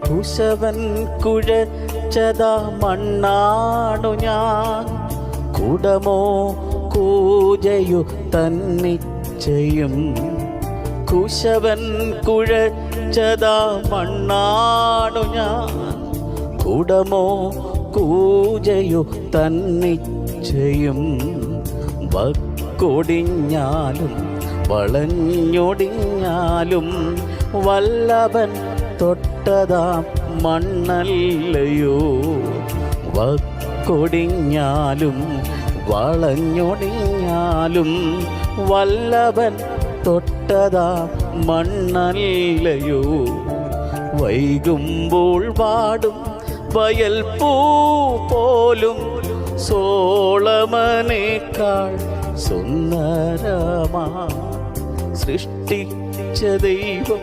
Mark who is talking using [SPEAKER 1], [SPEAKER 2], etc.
[SPEAKER 1] കുശവൻ കുഴച്ചതാ മണ്ണാണു ഞാൻ, കുടമോ കൂജയു തന്നിച്ചയും. കുശവൻ കുഴച്ചതാ മണ്ണാണു ഞാൻ, കുടമോ കൂജയു തന്നിച്ചയും. വക്കൊടിഞ്ഞാലും വളഞ്ഞൊടിഞ്ഞാലും വല്ലഭൻ തൊട്ടതാം മണ്ണല്ലയോ. വക്കൊടിഞ്ഞാലും വളഞ്ഞൊടിഞ്ഞാലും വല്ലഭൻ തൊട്ടതാം മണ്ണല്ലയോ. വൈകുമ്പോൾ വാടും വയൽ പൂ പോലും സോളമനേക്കാൾ സുന്ദരമാ. സൃഷ്ടിച്ച ദൈവം